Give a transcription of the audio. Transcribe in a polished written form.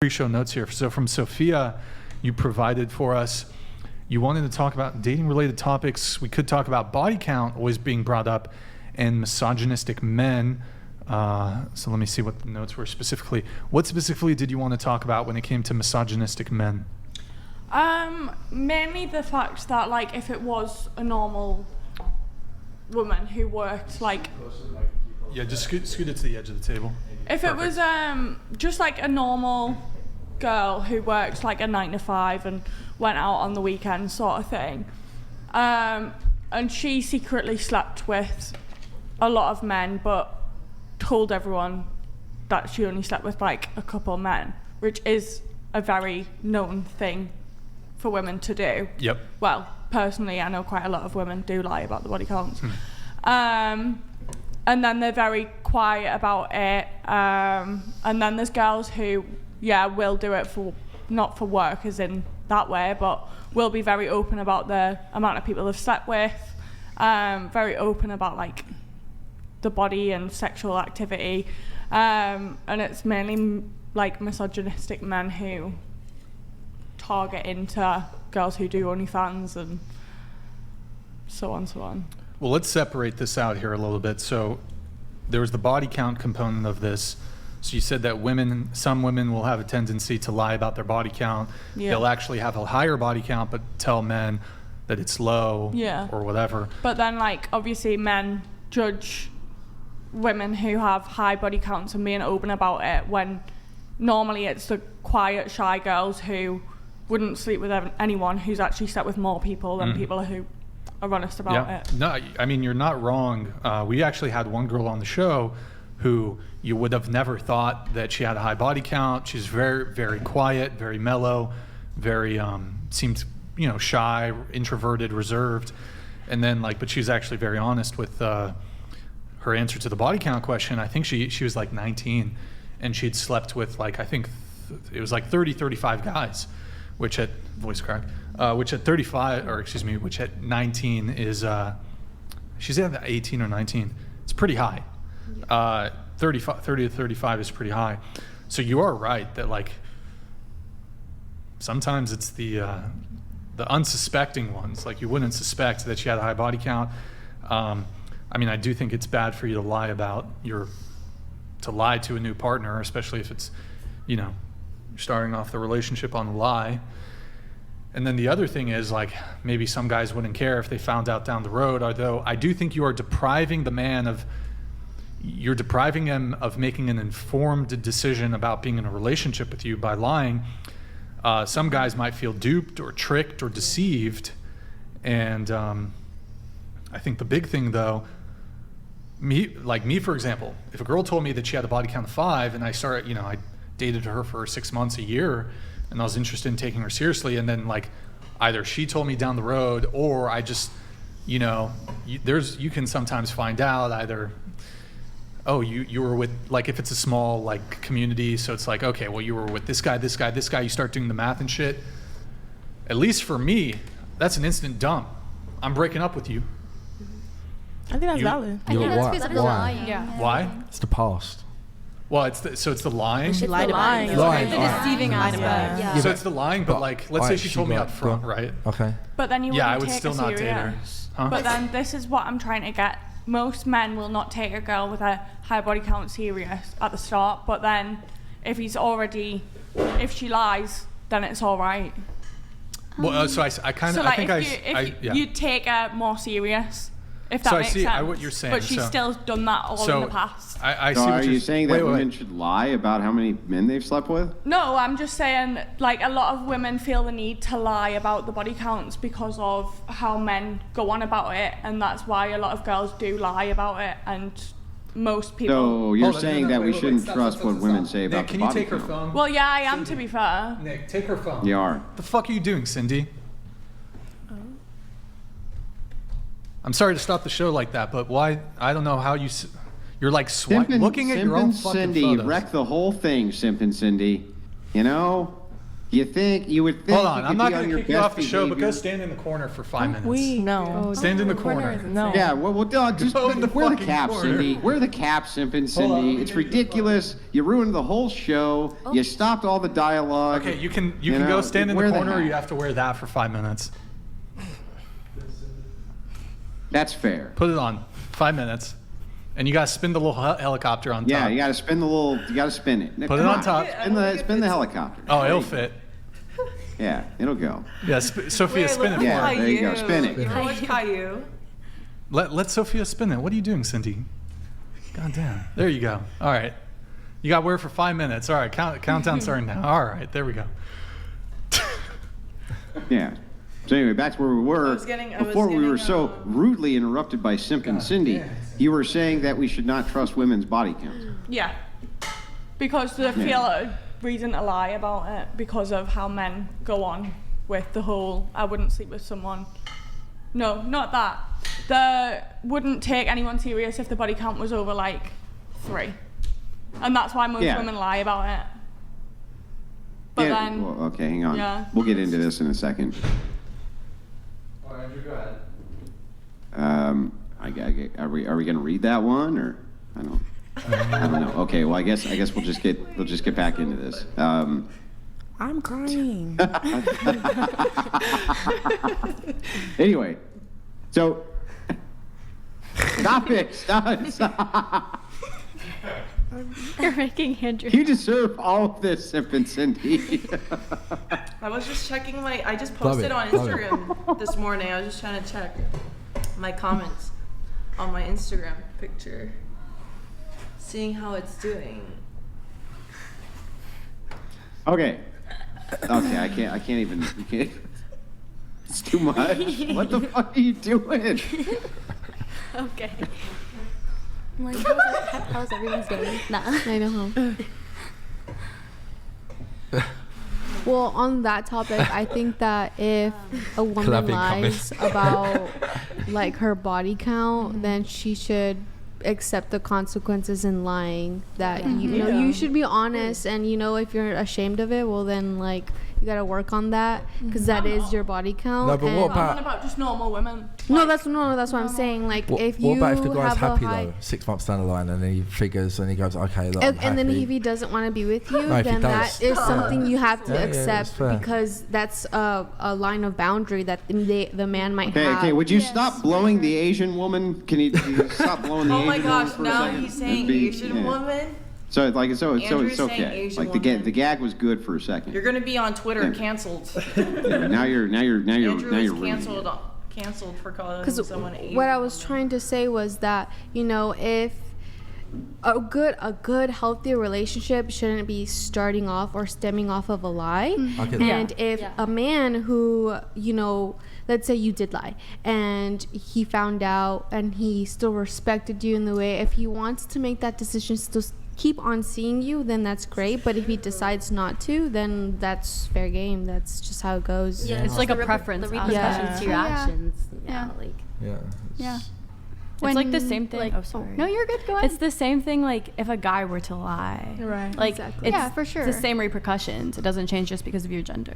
pre-show notes here. So from Sophia, you provided for us, you wanted to talk about dating-related topics. We could talk about body count always being brought up and misogynistic men. So let me see what the notes were specifically. What specifically did you want to talk about when it came to misogynistic men? Mainly the fact that, like, if it was a normal woman who worked, like... Yeah, just scoot it to the edge of the table. If it was just like a normal girl who worked like a 9 to 5 and went out on the weekend sort of thing, and she secretly slept with a lot of men but told everyone that she only slept with like a couple men, which is a very known thing for women to do. Yep. Well, personally, I know quite a lot of women do lie about the body counts. And then they're very quiet about it. And then there's girls who, will do it for, not for work as in that way, but will be very open about the amount of people they've slept with, very open about like the body and sexual activity. And it's mainly like misogynistic men who target into girls who do OnlyFans and so on, so on. Well, let's separate this out here a little bit. So there was the body count component of this. So you said that some women will have a tendency to lie about their body count. Yeah. They'll actually have a higher body count, but tell men that it's low or whatever. But then, like, obviously men judge women who have high body counts and being open about it when normally it's the quiet, shy girls who wouldn't sleep with anyone who's actually slept with more people than people who are honest about it. No, I mean, you're not wrong. We actually had one girl on the show who you would have never thought that she had a high body count. She's very, very quiet, very mellow, very seemed, shy, introverted, reserved. And then but she's actually very honest with her answer to the body count question. I think she was like 19 and she'd slept with I think it was 30, 35 guys, which at voice crack. Which at 19 is, she's at 18 or 19. It's pretty high. 30 to 35 is pretty high. So you are right that sometimes it's the unsuspecting ones. You wouldn't suspect that she had a high body count. I mean, I do think it's bad for you to lie to a new partner, especially if it's, you're starting off the relationship on a lie. And then the other thing is maybe some guys wouldn't care if they found out down the road, although I do think you are depriving the man of making an informed decision about being in a relationship with you by lying. Some guys might feel duped or tricked or deceived. And I think the big thing though, me for example, if a girl told me that she had a body count of 5 and I dated her for 6 months, a year, and I was interested in taking her seriously, and then either she told me down the road or I just, you can sometimes find out either, oh, you were with, if it's a small community, so it's okay, well, you were with this guy, you start doing the math and shit. At least for me, that's an instant dump. I'm breaking up with you. I think that's valid. I think that's physical lying. Yeah. Why? It's the past. Well, it's the lying. She lied about it. The deceiving aspect. Yeah. So it's the lying, but let's say she told me up front, right? Okay. But then you wouldn't I would take still her not date her. serious. Huh? But then this is what I'm trying to get. Most men will not take a girl with a high body count serious at the start, but then if she lies, then it's all right. Well, so I kind of, I think you'd take her more serious. If that makes sense. I see what you're saying. But she's still done that all in the past. I see so what are you saying that women should lie about how many men they've slept with? No, I'm just saying, a lot of women feel the need to lie about the body counts because of how men go on about it, and that's why a lot of girls do lie about it, and most people... So you're saying that we shouldn't trust what women say about the body count? Nick, can you take her phone? Well, yeah, I am, to be fair. Nick, take her phone. You are. The fuck are you doing, Cindy? I'm sorry to stop the show like that, but why? I don't know how you're looking at your own fucking Cindy photos. wrecked the whole thing, Simp and Cindy. You would think Hold on, you I'm could not be on going to your kick you off best the show, but go behavior. stand in the corner for 5 minutes. No. Stand in the corner. No. Yeah, well, just Go in the wear the fucking cap, corner. Cindy. Wear the cap, Simpin, Cindy. let me It's get you the ridiculous. You ruined the whole show. You stopped all the dialogue. Okay, you can know, go stand in the wear corner, or hat. you have to wear that for 5 minutes. That's fair. Put it on. 5 minutes. And you got to spin the little helicopter on top. Yeah, you got to spin you got to spin it. Now, Put it come on top. Spin the helicopter. Oh, it'll fit. Yeah, it'll go. Yeah, Sophia, spin it Yeah, for her. there you go. Spin it. You watch Caillou? Let Sophia spin it. What are you doing, Cindy? God damn. There you go. All right. You got to wear it for 5 minutes. All right, countdown starting now. All right, there we go. Yeah. So anyway, back to where we were. I was Before we were getting, so rudely interrupted by Simp and Cindy, you were saying that we should not trust women's body counts. Yeah. Because they feel a reason to lie about it because of how men go on with the whole, I wouldn't sleep with someone. No, not that. They wouldn't take anyone serious if the body count was over like 3. And that's why most Yeah. women lie about it. But Yeah, then, well, okay, hang on. Yeah. We'll get into this in a second. All right, Andrew, go ahead. Are we going to read that one or I don't know. Okay, well I guess we'll just get back into this. I'm crying. Anyway, so stop it. Stop. You're making Andrew. You deserve all of this, Simp and Cindy. I was just checking I just posted on Instagram this morning. I was just trying to check my comments on my Instagram picture. Seeing how it's doing. Okay, I can't even. It's too much. What the fuck are you doing? Okay. I'm like, how's everyone's day? Nah. I know. Well, on that topic, I think that if a woman Clubbing lies about like her body count, then she should accept the consequences in lying. That you know you should be honest, and if you're ashamed of it, well then like you gotta work on that because that is your body count. No, but and- what I'm about- on about just normal women. No, that's what I'm saying. Like if you What about if the guy's have happy a high, though, 6 months down the line, and then he figures and he goes, okay, look, I'm and then happy. if he doesn't want to be with you, No, if he then that does. is something you have to Yeah, it's accept fair. because that's a line of boundary that the man might have. Okay. Would you stop blowing the Asian woman? Can you stop blowing the Oh Asian my woman gosh, for a now second? he's saying That'd be- Asian yeah. woman? So it's Andrew's saying okay. Asian Like woman. the gag was good for a second. You're gonna be on Twitter Yeah. canceled. Now you're Andrew is ruining it. canceled for calling Because someone Asian. what I was trying to say was that if a good healthy relationship shouldn't be starting off or stemming off of a lie. I get that. And if a man who let's say you did lie and he found out and he still respected you in the way, if he wants to make that decision to keep on seeing you, then that's great. But if he decides not to, then that's fair game. That's just how it goes. Yeah, It's like a preference The aspect. repercussions to your Yeah. actions. Yeah. Like. Yeah. Yeah. When, It's like the same thing. like- oh, sorry. No, you're good. Go ahead. It's the same thing like if a guy were to lie. Right. Like Exactly. it's Yeah, for sure. the same repercussions. It doesn't change just because of your gender.